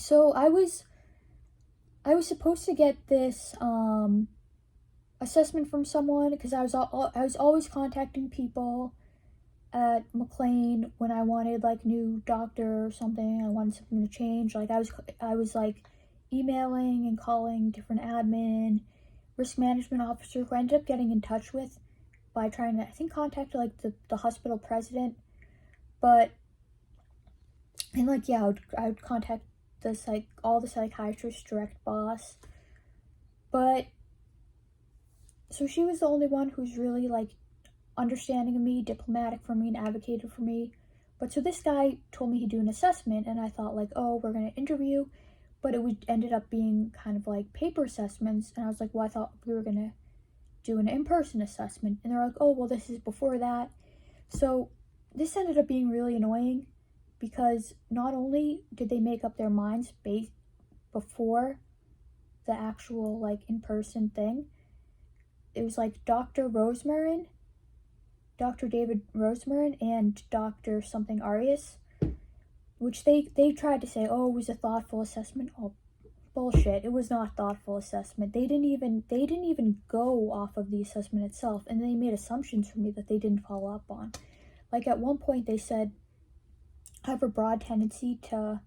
So I was supposed to get this assessment from someone because I was always contacting people at McLean when I wanted like new doctor or something. I wanted something to change. Like I was like emailing and calling different admin, risk management officer who I ended up getting in touch with by trying to, I think, contact like the hospital president. But and like yeah, I would contact all the psychiatrist's direct boss. But so she was the only one who's really like understanding of me, diplomatic for me, and advocated for me. But so this guy told me he'd do an assessment, and I thought like, oh, we're gonna interview, but ended up being kind of like paper assessments, and I was like, well, I thought we were gonna do an in-person assessment, and they're like, oh, well, this is before that. So this ended up being really annoying because not only did they make up their minds before the actual like in-person thing, it was like Dr. David Rosemarin, and Dr. something Arias, which they tried to say, oh, it was a thoughtful assessment. Oh, bullshit. It was not thoughtful assessment. They didn't even go off of the assessment itself, and they made assumptions for me that they didn't follow up on. Like at one point they said I have a broad tendency to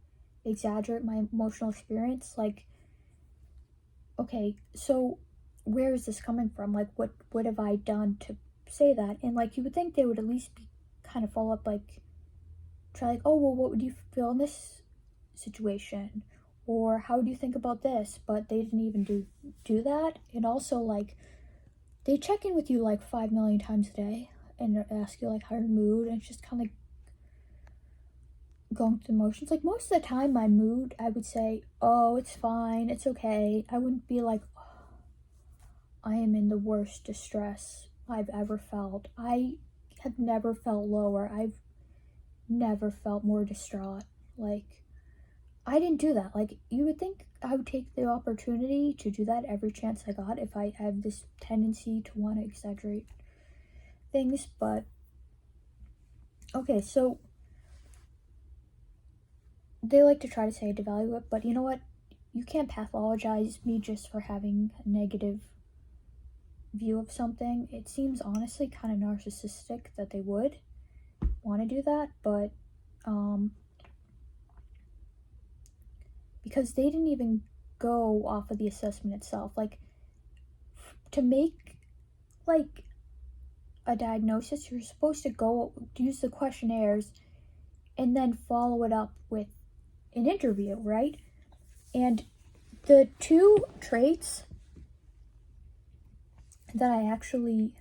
exaggerate my emotional experience. Like, okay, so where is this coming from? Like, what have I done to say that? And like, you would think they would at least be kind of follow up, like try like, oh, well, what would you feel in this situation, or how would you think about this? But they didn't even do that. And also like they check in with you like 5 million times a day and ask you like how your mood, and it's just kind of like going through the motions. Like most of the time my mood, I would say, oh, it's fine, it's okay. I wouldn't be like, oh, I am in the worst distress I've ever felt. I have never felt lower. I've never felt more distraught. Like, I didn't do that. Like, you would think I would take the opportunity to do that every chance I got if I have this tendency to want to exaggerate things. But okay, so they like to try to say I devalue it, but you know what? You can't pathologize me just for having a negative view of something. It seems honestly kind of narcissistic that they would want to do that, but because they didn't even go off of the assessment itself. Like, to make like a diagnosis, you're supposed to go use the questionnaires and then follow it up with an interview, right? And the two traits that I actually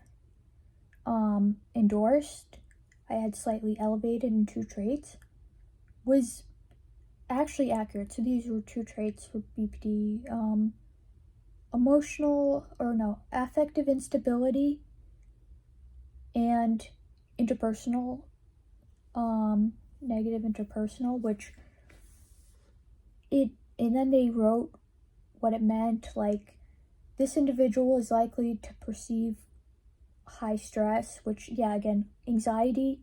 endorsed, I had slightly elevated in two traits, was actually accurate. So these were two traits for BPD: affective instability and interpersonal, negative interpersonal, and then they wrote what it meant, like, this individual is likely to perceive high stress, which, yeah, again, anxiety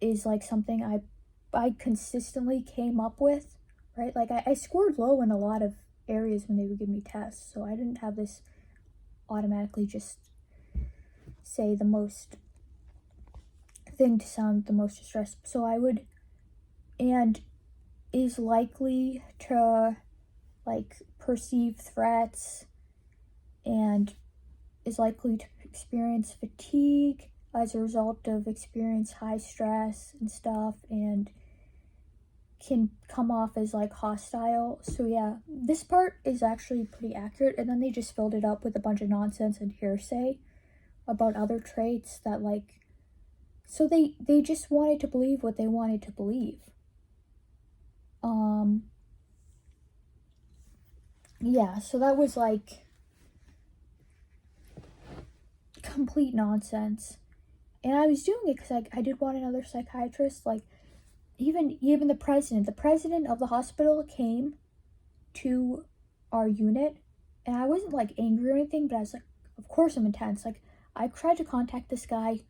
is like something I consistently came up with, right? Like, I scored low in a lot of areas when they would give me tests, so I didn't have this automatically just say the most thing to sound the most distressed. So I would, and is likely to like perceive threats, and is likely to experience fatigue as a result of experience high stress and stuff, and can come off as like hostile. So yeah, this part is actually pretty accurate, and then they just filled it up with a bunch of nonsense and hearsay about other traits that, like, so they just wanted to believe what they wanted to believe. Yeah, so that was like complete nonsense. And I was doing it because I did want another psychiatrist. Like, even the president of the hospital came to our unit, and I wasn't like angry or anything, but I was like, of course I'm intense. Like, I tried to contact this guy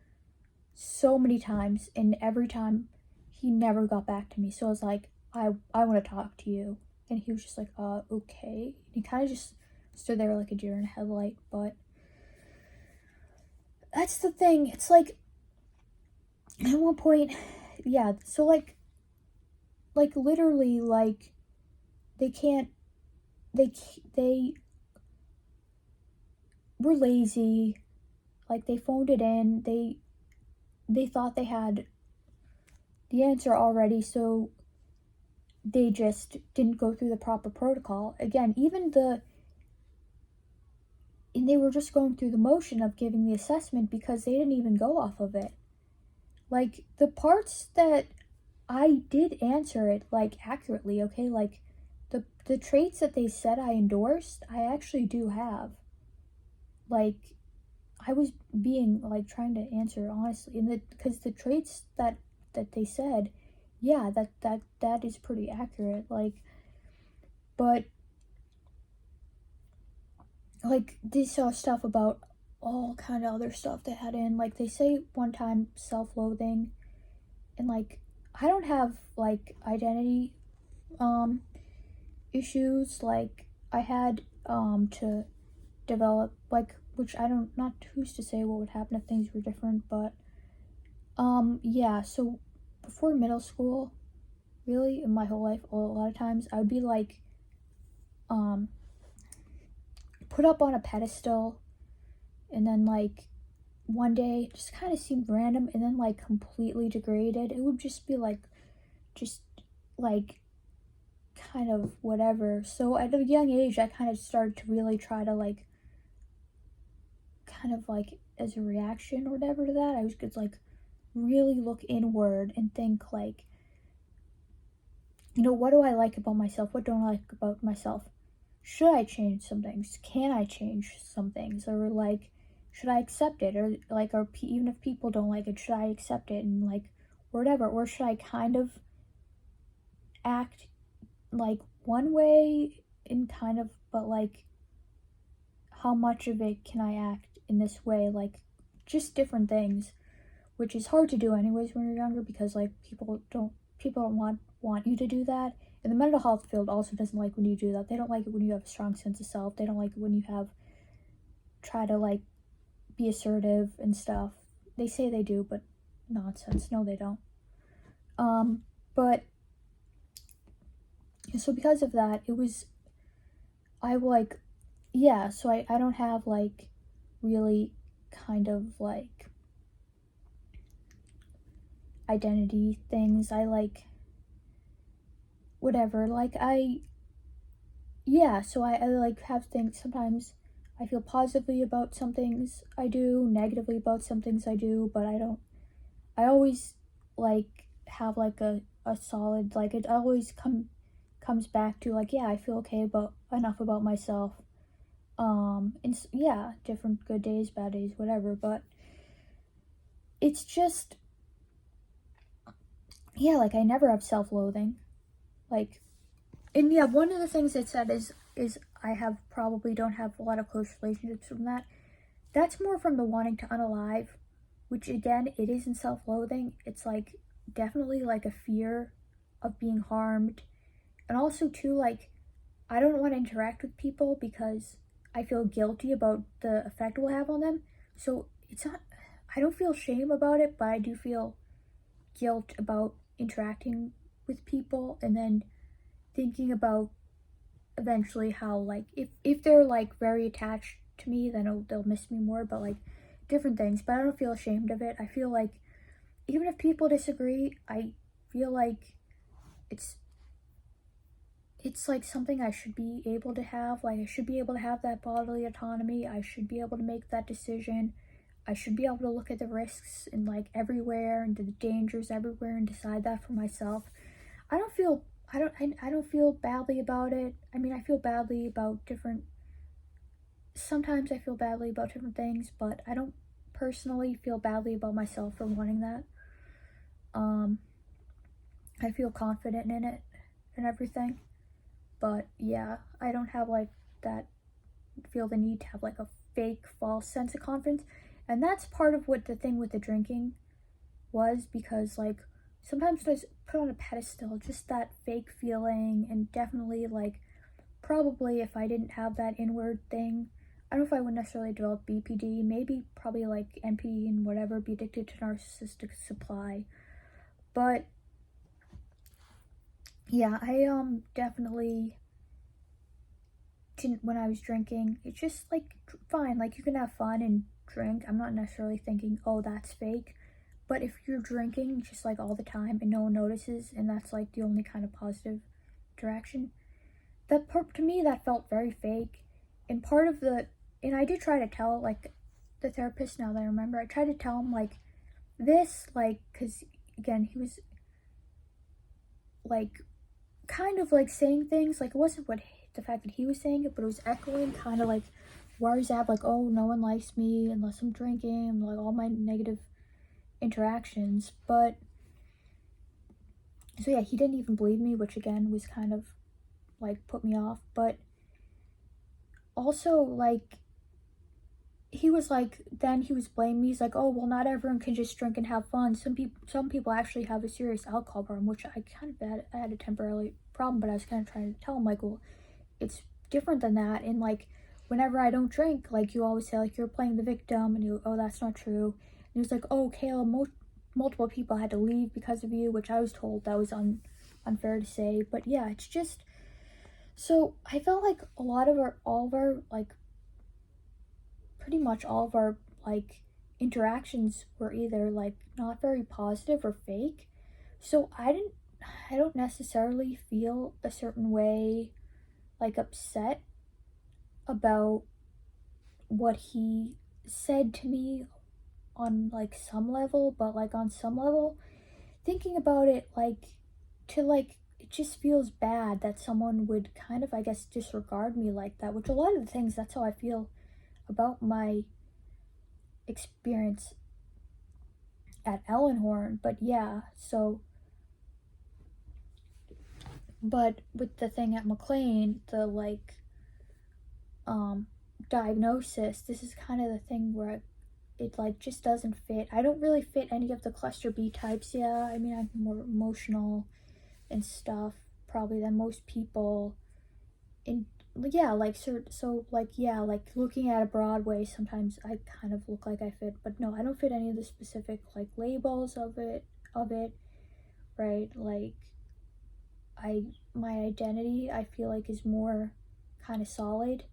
so many times, and every time he never got back to me. So I was like, I want to talk to you. And he was just like, okay. And he kind of just stood there like a deer in a headlight. But that's the thing. It's like, at one point, yeah, so like literally, like, they were lazy. Like, they phoned it in. They thought they had the answer already, so they just didn't go through the proper protocol. Again, and they were just going through the motion of giving the assessment because they didn't even go off of it. Like, the parts that I did answer it, like, accurately, okay? Like, the traits that they said I endorsed, I actually do have. Like, I was being, like, trying to answer honestly, and because the traits that they said, yeah, that is pretty accurate. Like, but like, they saw stuff about all kind of other stuff they had in. Like, they say one time self-loathing, and like, I don't have like identity issues. Like, I had to develop, like, which I don't, not who's to say what would happen if things were different, but yeah, so before middle school, really, in my whole life, a lot of times I would be like put up on a pedestal, and then like one day just kind of seemed random, and then like completely degraded. It would just be like, just like, kind of whatever. So at a young age, I kind of started to really try to like, kind of like, as a reaction or whatever to that, I was just like really look inward and think like, what do I like about myself? What don't I like about myself? Should I change some things? Can I change some things? Or like, should I accept it? Or like, even if people don't like it, should I accept it and like, whatever? Or should I kind of act like one way and kind of, but like, how much of it can I act in this way? Like, just different things, which is hard to do anyways when you're younger, because like, people don't want you to do that. And the mental health field also doesn't like when you do that. They don't like it when you have a strong sense of self. They don't like it when you try to like be assertive and stuff. They say they do, but nonsense. No, they don't. But so because of that, so I don't have like really kind of like identity things. I like whatever, like so I like have things. Sometimes I feel positively about some things I do, negatively about some things I do, but I always like have like a solid, like, it always comes back to like, yeah, I feel okay about enough about myself. And yeah, different good days, bad days, whatever, but it's just, yeah, like, I never have self-loathing. Like, and yeah, one of the things it said is I don't have a lot of close relationships from that. That's more from the wanting to unalive, which again, it isn't self-loathing. It's like definitely like a fear of being harmed. And also too, like, I don't want to interact with people because I feel guilty about the effect it will have on them. So it's not, I don't feel shame about it, but I do feel guilt about interacting with people, and then thinking about eventually how, like, if they're like very attached to me, then they'll miss me more, but like different things. But I don't feel ashamed of it. I feel like even if people disagree, I feel like it's like something I should be able to have. Like, I should be able to have that bodily autonomy. I should be able to make that decision. I should be able to look at the risks and like everywhere and the dangers everywhere and decide that for myself. I don't feel badly about it. I mean, I feel badly about sometimes I feel badly about different things, but I don't personally feel badly about myself for wanting that. I feel confident in it and everything. But yeah, I don't have like that, feel the need to have like a fake false sense of confidence. And that's part of what the thing with the drinking was, because like, sometimes when I put on a pedestal, just that fake feeling, and definitely like probably if I didn't have that inward thing, I don't know if I would necessarily develop BPD, maybe probably like NPD and whatever, be addicted to narcissistic supply. But yeah, I definitely didn't when I was drinking. It's just like fine, like you can have fun and drink. I'm not necessarily thinking, oh, that's fake. But if you're drinking just like all the time and no one notices, and that's like the only kind of positive interaction, to me that felt very fake. And part of the and I did try to tell like the therapist, now that I remember, I tried to tell him like this, like, because again he was like kind of like saying things like it wasn't what the fact that he was saying it, but it was echoing kind of like worries I have, like, oh, no one likes me unless I'm drinking, like all my negative interactions. But so yeah, he didn't even believe me, which again was kind of like put me off. But also like he was like, then he was blaming me. He's like, oh, well, not everyone can just drink and have fun. Some people actually have a serious alcohol problem, which I kind of had a temporary problem, but I was kind of trying to tell him like, well, it's different than that. And like whenever I don't drink, like you always say like you're playing the victim, and you, oh, that's not true. And he was like, oh, Kayla, multiple people had to leave because of you, which I was told that was unfair to say. But yeah, it's just, so I felt like all of our like pretty much all of our like interactions were either like not very positive or fake. So I don't necessarily feel a certain way, like upset about what he said to me on like some level, but like on some level thinking about it, like to like it just feels bad that someone would kind of, I guess, disregard me like that, which a lot of the things, that's how I feel about my experience at Ellenhorn. But yeah, so but with the thing at McLean, the like diagnosis, this is kind of the thing where it like just doesn't fit. I don't really fit any of the cluster B types. Yeah, I mean, I'm more emotional and stuff probably than most people. And yeah, like so like yeah, like looking at a Broadway, sometimes I kind of look like I fit, but no, I don't fit any of the specific like labels of it, right? Like my identity, I feel like, is more kind of solid,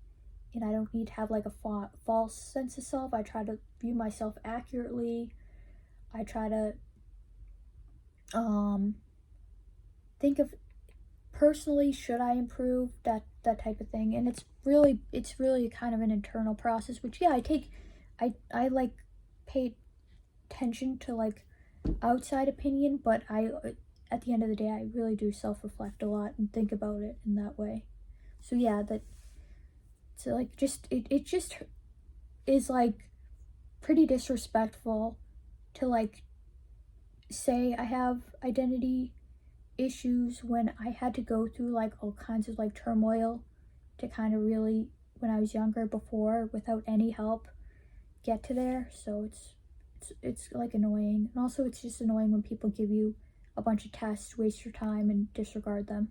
and I don't need to have like a false sense of self. I try to view myself accurately. I try to think of personally, should I improve, that type of thing. And it's really kind of an internal process, which yeah, I like pay attention to like outside opinion, but I at the end of the day I really do self-reflect a lot and think about it in that way. So yeah, that so like just it just is like pretty disrespectful to like say I have identity issues when I had to go through like all kinds of like turmoil to kind of really, when I was younger, before, without any help, get to there. So it's like annoying. And also it's just annoying when people give you a bunch of tests, waste your time, and disregard them.